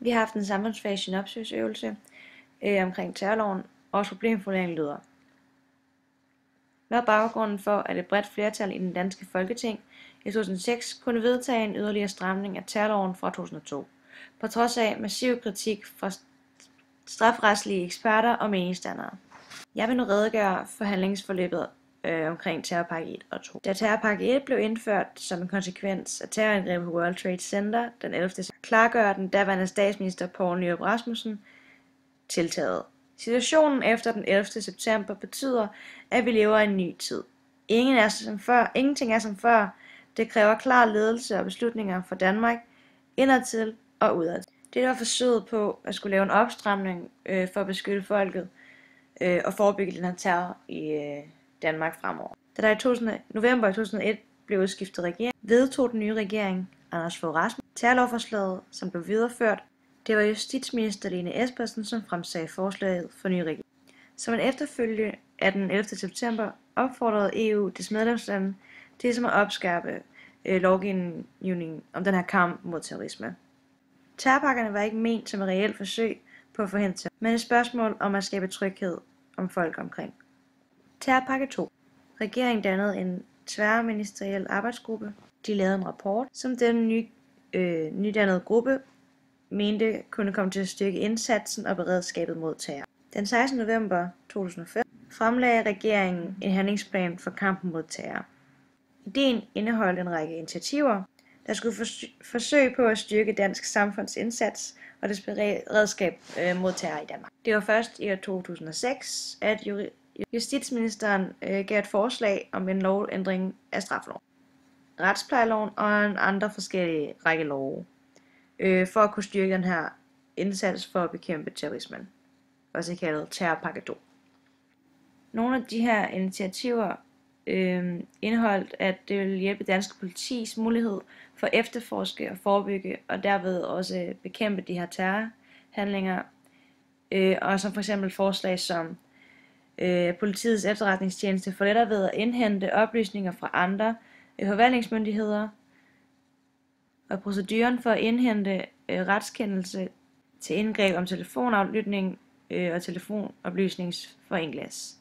Vi har haft en samfundsfag synopsisøvelse omkring terrorloven, og vores problemformulering lyder: Hvad er baggrunden for, at et bredt flertal i den danske Folketing i 2006 kunne vedtage en yderligere stramning af terrorloven fra 2002, på trods af massiv kritik fra strafretslige eksperter og meningsdannere? Jeg vil nu redegøre for handlingsforløbet omkring terrorpakke 1 og 2. Da terrorpakke 1 blev indført som en konsekvens af terrorangrebet på World Trade Center den 11. september, klargør den daværende statsminister Poul Nyrup Rasmussen tiltaget. Situationen efter den 11. september betyder, at vi lever i en ny tid. Ingenting er som før. Det kræver klar ledelse og beslutninger for Danmark, indadtil og udadtil. Det var forsøget på at skulle lave en opstramning for at beskytte folket og forebygge den her terror i Danmark fremover. Da der i november 2001 blev udskiftet regering, vedtog den nye regering, Anders Fogh Rasmussen, terrorlovforslaget, som blev videreført. Det var justitsminister Lene Espersen, som fremsagde forslaget for ny regering. Som en efterfølge af den 11. september opfordrede EU dets medlemslande til som at opskærpe lovgivningen om den her kamp mod terrorisme. Terrorpakkerne var ikke ment som et reelt forsøg på at forhindre terror, men et spørgsmål om at skabe tryghed om folk omkring. Terrorpakke 2. Regeringen dannede en tværministeriel arbejdsgruppe. De lavede en rapport, som den nydannede gruppe mente kunne komme til at styrke indsatsen og beredskabet mod terror. Den 16. november 2005 fremlagde regeringen en handlingsplan for kampen mod terror. Ideen indeholdt en række initiativer, der skulle forsøge på at styrke dansk samfunds indsats og dets beredskab mod terror i Danmark. Det var først i år 2006, at justitsministeren gav et forslag om en lovændring af straffeloven, retsplejeloven og en andre forskellige række love, for at kunne styrke den her indsats for at bekæmpe terrorismen, også kaldet terrorpakke 2. Nogle af de her initiativer indeholdt, at det vil hjælpe dansk politis mulighed for at efterforske og forebygge, og derved også bekæmpe de her terrorhandlinger, og som for eksempel forslag som politiets efterretningstjeneste får lettere ved at indhente oplysninger fra andre forvaltningsmyndigheder, og proceduren for at indhente retskendelse til indgreb om telefonaflytning og telefonoplysningsforenkles.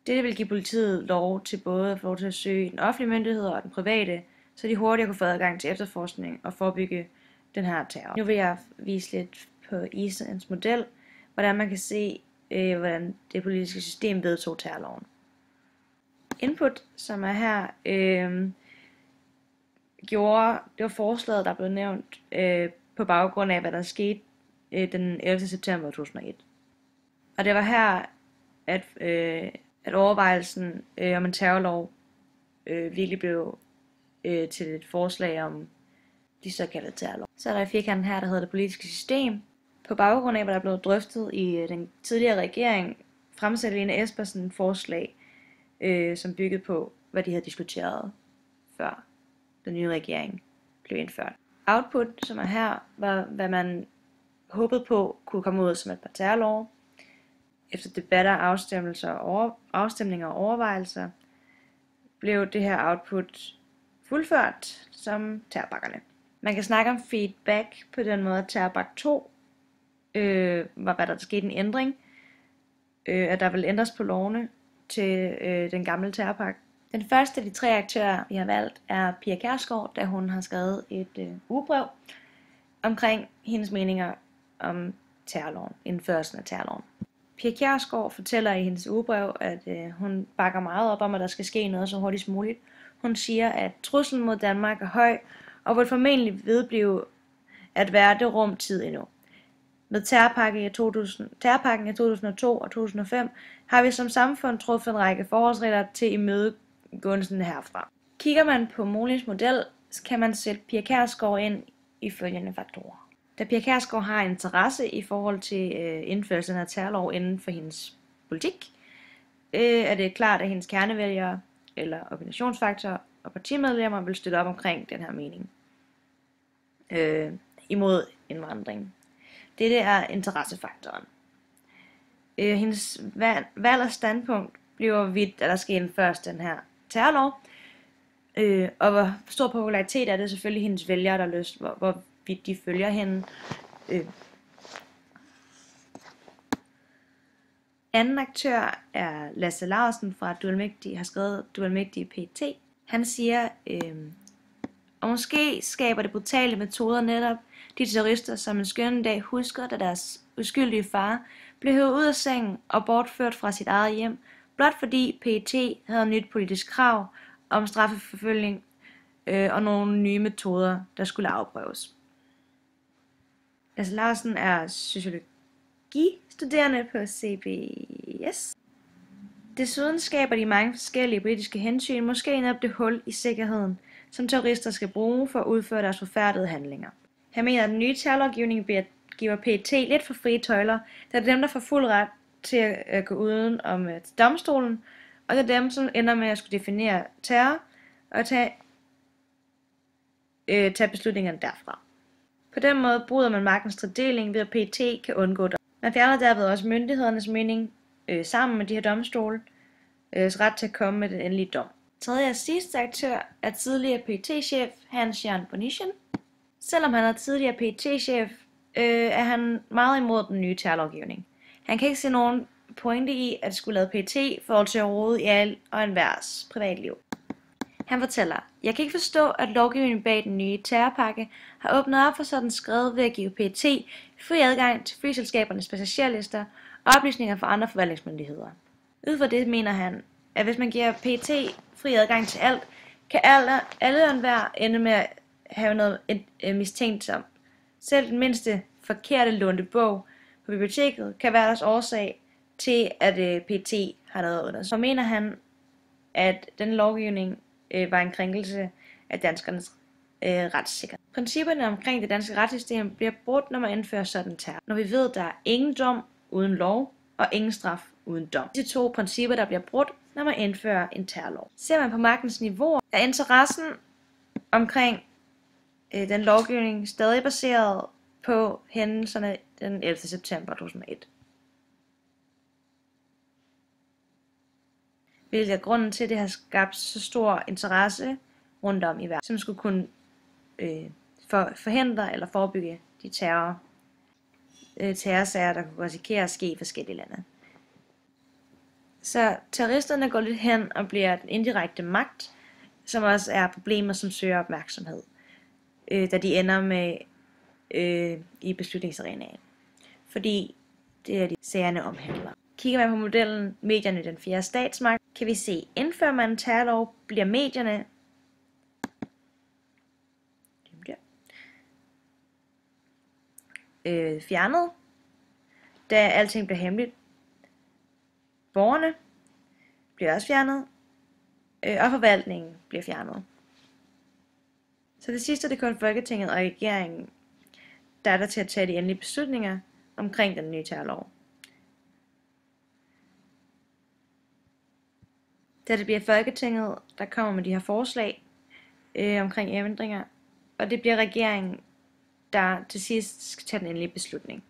Dette vil give politiet lov til både at få lov til at søge den offentlige myndighed og den private, så de hurtigere kunne få adgang til efterforskning og forebygge den her terror. Nu vil jeg vise lidt på Islands model, hvordan man kan se, hvordan det politiske system vedtog terrorloven. Input, som er her, det var forslaget, der blev nævnt på baggrund af, hvad der skete den 11. september 2001. Og det var her, at overvejelsen om en terrorlov virkelig blev til et forslag om de såkaldte terrorlov. Så er der i firkanten her, der hedder det politiske system. På baggrund af, hvad der blev drøftet i den tidligere regering, fremsatte Lene Espersen et forslag, som byggede på, hvad de havde diskuteret før den nye regering blev indført. Output, som er her, var, hvad man håbede på kunne komme ud som et par terrorlov. Efter debatter, afstemninger og overvejelser, blev det her output fuldført som terrorpakkerne. Man kan snakke om feedback på den måde, at terrorpakke 2 var, hvad der skete en ændring, at der ville ændres på lovene til den gamle terrorpakke. Den første af de 3 aktører, vi har valgt, er Pia Kjærsgaard, da hun har skrevet et ugebrev omkring hendes meninger om terrorloven, indførelsen af terrorloven. Pia Kjærsgaard fortæller i hendes ugebrev, at hun bakker meget op om, at der skal ske noget så hurtigt som muligt. Hun siger, at truslen mod Danmark er høj, og vil formentlig vedblive at være det rum tid endnu. Med terrorpakken i 2002 og 2005 har vi som samfund truffet en række forholdsregler til imødegåelsen herfra. Kigger man på Molins model, kan man sætte Pia Kjærsgaard ind i følgende faktorer. Da Pia Kjærsgaard har interesse i forhold til indførelsen af terrorlov inden for hendes politik, er det klart, at hendes kernevælgere eller organisationsfaktorer og partimedlemmer vil støtte op omkring den her mening imod indvandring. Dette er interessefaktoren. Hendes valg og standpunkt bliver vidt, at der skal indføres den her terrorlov, og hvor stor popularitet er det selvfølgelig hendes vælgere, der lyst, hvor vidt de følger hende, Anden aktør er Lasse Larsen fra har skrevet Dualmægtige PT. Han siger, og måske skaber det brutale metoder netop de terrorister, som en skønne dag husker, da deres uskyldige far blev hævet ud af sengen og bortført fra sit eget hjem, blot fordi PET havde et nyt politisk krav om straffeforfølgning og nogle nye metoder, der skulle afprøves. Lasse Larsen er sociologistuderende på CBS. Desuden skaber de mange forskellige politiske hensyn måske netop det hul i sikkerheden, som terrorister skal bruge for at udføre deres forfærdede handlinger. Han mener, at den nye terrorlovgivning giver PET lidt for frie tøjler, da det er dem, der får fuld ret til at gå uden om domstolen, og det er dem, som ender med at skulle definere terror og tage beslutningerne derfra. På den måde bryder man magtens tredeling ved, at PET kan undgå det. Man fjerner derved også myndighedernes mening sammen med de her domstole ret til at komme med den endelige dom. Tredje og sidste aktør er tidligere PET-chef Hans-Jørgen Bonnichsen. Selvom han er tidligere PET-chef, er han meget imod den nye terrorlovgivning. Han kan ikke se nogen pointe i at skulle lade PET forhold til at rode i al og enhvers privatliv. Han fortæller, jeg kan ikke forstå, at lovgivningen bag den nye terrorpakke har åbnet op for sådan skrevet ved at give PET fri adgang til flyselskabernes passagerlister og oplysninger fra andre forvaltningsmyndigheder. Ud fra det mener han, at hvis man giver PET fri adgang til alt, kan alle og enhver ende med at have noget mistænkt om. Selv den mindste forkerte lånte bog på biblioteket kan være deres årsag til, at PET har noget under. Så mener han, at den lovgivning var en krænkelse af danskernes retssikkerhed. Principperne omkring det danske retssystem bliver brudt, når man indfører sådan terror. Når vi ved, at der er ingen dom uden lov, og ingen straf uden dom. Disse to principper, der bliver brudt, når man indfører en terrorlov. Ser man på magtens niveau, er interessen omkring den lovgivning stadig baseret på hændelserne den 11. september 2001. Hvilket er grunden til, at det har skabt så stor interesse rundt om i verden, som skulle kunne forhindre eller forebygge de terrorsager, der kunne risikere at ske i forskellige lande. Så terroristerne går lidt hen og bliver den indirekte magt, som også er problemer, som søger opmærksomhed, da de ender med i beslutningsarenaen. Fordi det er de sagerne omhandler. Kigger man på modellen medierne den fjerde statsmagt, kan vi se, indfører man en terrorlov, bliver medierne fjernet, da alting bliver hemmeligt. Borgerne bliver også fjernet, og forvaltningen bliver fjernet. Så det sidste, det kun Folketinget og regeringen, der er der til at tage de endelige beslutninger omkring den nye terrorlov. Da det bliver Folketinget, der kommer med de her forslag omkring ændringer, og det bliver regeringen, der til sidst skal tage den endelige beslutning.